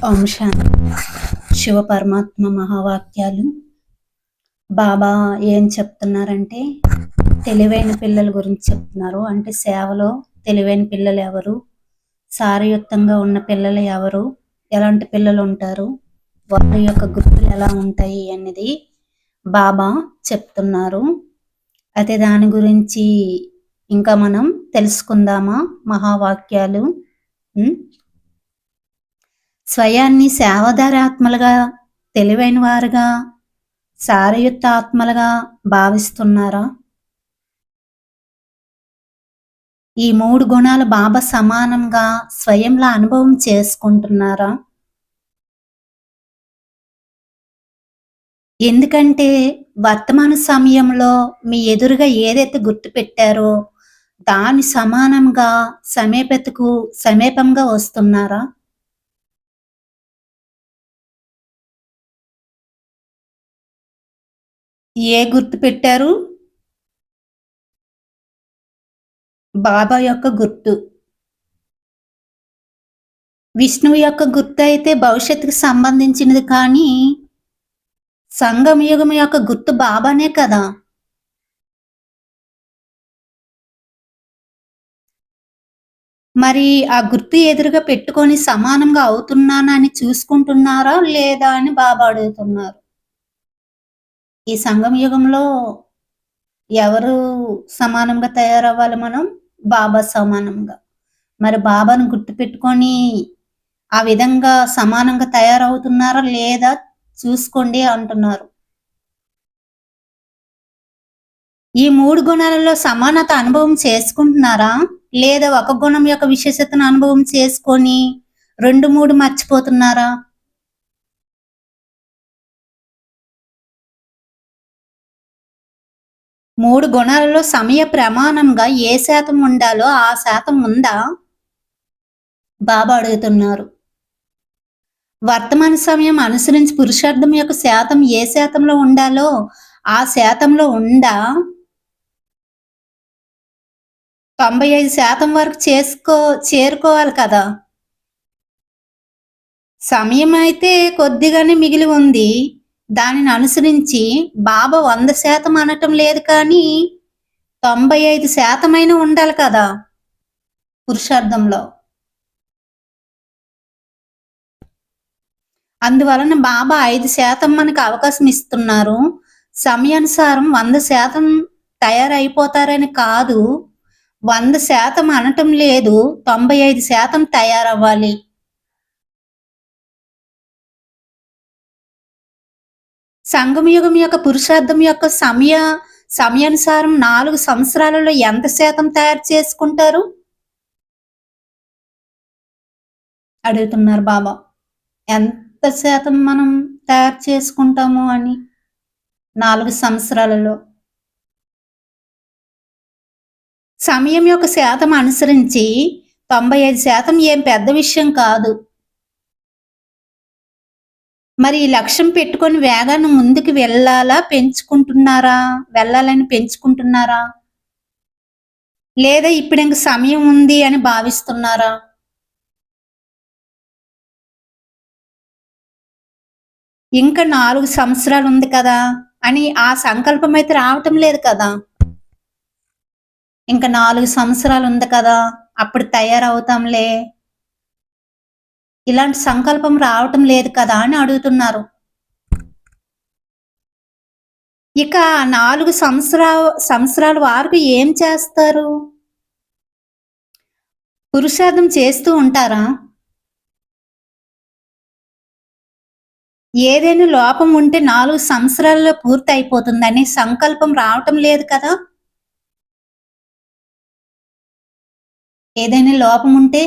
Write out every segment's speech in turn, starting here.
ఓం శాంతి. శివ పరమాత్మ మహావాక్యాలు. బాబా ఏం చెప్తున్నారంటే తెలివైన పిల్లల గురించి చెప్తున్నారు. అంటే సేవలో తెలివైన పిల్లలు ఎవరు, సారయుక్తంగా ఉన్న పిల్లలు ఎవరు, ఎలాంటి పిల్లలు ఉంటారు, వారి యొక్క గుర్తులు ఎలా ఉంటాయి అనేది బాబా చెప్తున్నారు. అయితే దాని గురించి ఇంకా మనం తెలుసుకుందామా మహావాక్యాలు. స్వయాన్ని సేవధారాత్మలుగా, తెలివైన వారుగా, సారయుక్త ఆత్మలుగా భావిస్తున్నారా? ఈ 3 గుణాలు బాబా సమానంగా స్వయంలా అనుభవం చేసుకుంటున్నారా? ఎందుకంటే వర్తమాన సమయంలో మీ ఎదురుగా ఏదైతే గుర్తు పెట్టారో దాని సమానంగా సమీపంగా వస్తున్నారా? ఏ గుర్తు పెట్టారు? బాబా యొక్క గుర్తు. విష్ణువు యొక్క గుర్తు అయితే భవిష్యత్తుకు సంబంధించినది, కానీ సంగమయుగం యొక్క గుర్తు బాబానే కదా. మరి ఆ గుర్తు ఎదురుగా పెట్టుకొని సమానంగా అవుతున్నానని చూసుకుంటున్నారా లేదా అని బాబా అడుగుతున్నారు. ఈ సంగమయుగంలో ఎవరు సమానంగా తయారవ్వాలి? మనం బాబా సమానంగా. మరి బాబాను గుర్తుపెట్టుకొని ఆ విధంగా సమానంగా తయారవుతున్నారా లేదా చూసుకోండి అంటున్నారు. ఈ 3 గుణాలలో సమానత అనుభవం చేసుకుంటున్నారా లేదా ఒక గుణం యొక్క విశేషతను అనుభవం చేసుకొని 2, 3 మర్చిపోతున్నారా? మూడు గుణాలలో సమయ ప్రమాణంగా ఏ శాతం ఉండాలో ఆ శాతం ఉందా? బాబా అడుగుతున్నారు. వర్తమాన సమయం అనుసరించి పురుషార్థం యొక్క శాతం ఏ శాతంలో ఉండాలో ఆ శాతంలో ఉందా? 95% వరకు చేరుకోవాలి కదా. సమయం అయితే కొద్దిగానే మిగిలి ఉంది. దానిని అనుసరించి బాబా 100% అనటం లేదు, కానీ 95% అయినా ఉండాలి కదా పురుషార్థంలో. అందువలన బాబా 5% మనకు అవకాశం ఇస్తున్నారు. సమయానుసారం 100% తయారైపోతారని కాదు, 100% అనటం లేదు, 95% తయారవ్వాలి. సంగమయుగం యొక్క పురుషార్థం యొక్క సమయానుసారం 4 సంవత్సరాలలో ఎంత శాతం తయారు చేసుకుంటారు అడుగుతున్నారు బాబా. ఎంత శాతం మనం తయారు చేసుకుంటాము అని 4 సంవత్సరాలలో. సమయం యొక్క శాతం అనుసరించి 95% ఏం పెద్ద విషయం కాదు. మరి ఈ లక్ష్యం పెట్టుకొని వేగాన్ని ముందుకు వెళ్ళాలని పెంచుకుంటున్నారా లేదా ఇప్పుడు ఇంక సమయం ఉంది అని భావిస్తున్నారా? ఇంకా 4 సంవత్సరాలు ఉంది కదా అని ఆ సంకల్పం అయితే రావటం లేదు కదా. ఇంకా 4 సంవత్సరాలు ఉంది కదా, అప్పుడు తయారవుతాంలే, ఇలాంటి సంకల్పం రావటం లేదు కదా అని అడుగుతున్నారు. ఇక 4 సంవత్సరాల వరకు ఏం చేస్తారు? పురుషార్థం చేస్తూ ఉంటారా? ఏదైనా లోపం ఉంటే 4 సంవత్సరాల్లో పూర్తి అయిపోతుందని సంకల్పం రావటం లేదు కదా. ఏదైనా లోపం ఉంటే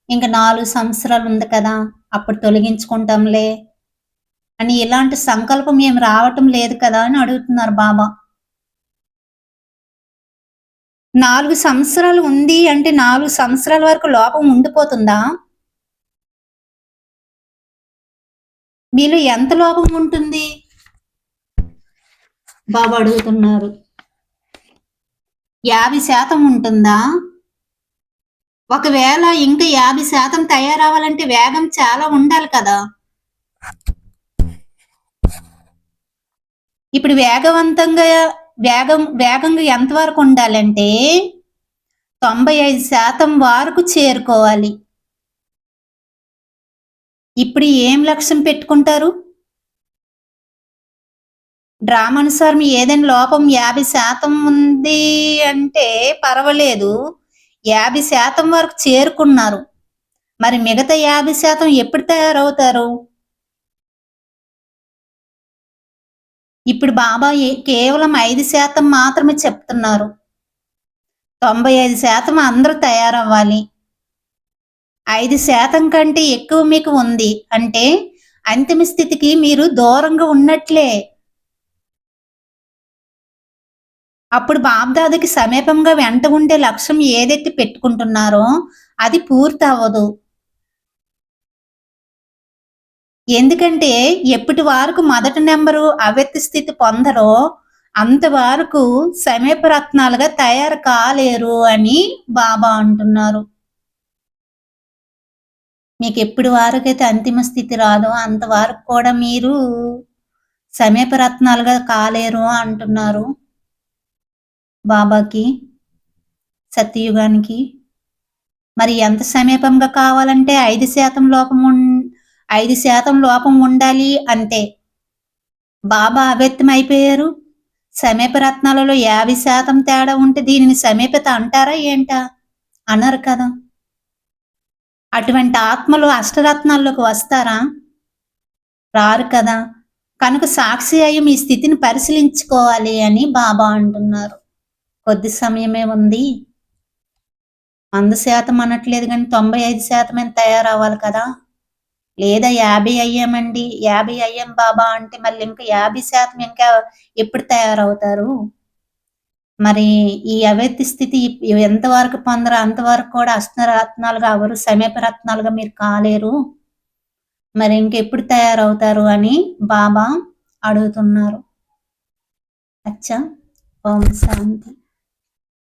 ఇంకా 4 సంవత్సరాలు ఉంది కదా, అప్పుడు తొలగించుకుంటాంలే అని ఇలాంటి సంకల్పం ఏం రావటం లేదు కదా అని అడుగుతున్నారు బాబా. 4 సంవత్సరాలు ఉంది అంటే 4 సంవత్సరాల వరకు లోపం ఉండిపోతుందా? మీలో ఎంత లోపం ఉంటుంది బాబా అడుగుతున్నారు. 50% ఉంటుందా? ఒకవేళ ఇంకా 50% తయారవ్వాలంటే వేగం చాలా ఉండాలి కదా. ఇప్పుడు వేగంగా ఎంతవరకు ఉండాలంటే 95% వరకు చేరుకోవాలి. ఇప్పుడు ఏం లక్ష్యం పెట్టుకుంటారు? డ్రామానుసారం ఏదైనా లోపం 50% ఉంది అంటే పర్వాలేదు. 50% వరకు చేరుకున్నారు. మరి మిగతా 50% ఎప్పుడు తయారవుతారు? ఇప్పుడు బాబా కేవలం 5% మాత్రమే చెప్తున్నారు. 95% అందరూ తయారవ్వాలి. 5% కంటే ఎక్కువ మీకు ఉంది అంటే అంతిమ స్థితికి మీరు దూరంగా ఉన్నట్లే. అప్పుడు బాబ్దాదాకి సమీపంగా వెంట ఉండే లక్ష్యం ఏదైతే పెట్టుకుంటున్నారో అది పూర్తి అవ్వదు. ఎందుకంటే ఎప్పటి వరకు మొదటి నెంబరు అవ్యక్త స్థితి పొందరో అంతవరకు సమీప రత్నాలుగా తయారు కాలేరు అని బాబా అంటున్నారు. మీకు ఎప్పటి వరకైతే అంతిమ స్థితి రాదో అంతవరకు కూడా మీరు సమీప రత్నాలుగా కాలేరు అంటున్నారు బాబాకి, సత్యయుగానికి. మరి ఎంత సమీపంగా కావాలంటే 5% లోపం ఉండాలి అంటే బాబా అవ్యక్తం అయిపోయారు. సమీప రత్నాలలో 50% తేడా ఉంటే దీనిని సమీపత అంటారా ఏంటా? అనరు కదా. అటువంటి ఆత్మలు అష్టరత్నాల్లోకి వస్తారా? రారు కదా. కనుక సాక్షి అయ్యి మీ స్థితిని పరిశీలించుకోవాలి అని బాబా అంటున్నారు. కొద్ది సమయమే ఉంది. 100% అనట్లేదు కానీ 95% తయారవ్వాలి కదా. లేదా 50 అయ్యామండి, 50 అయ్యాం బాబా అంటే మళ్ళీ ఇంకా 50% ఇంకా ఎప్పుడు తయారవుతారు? మరి ఈ అవ్యక్త స్థితి ఎంతవరకు పొందరో అంతవరకు కూడా అష్టరత్నాలుగా అవరు, సమీప రత్నాలుగా మీరు కాలేరు. మరి ఇంకెప్పుడు తయారవుతారు అని బాబా అడుగుతున్నారు. అచ్చా. ఓం శాంతి.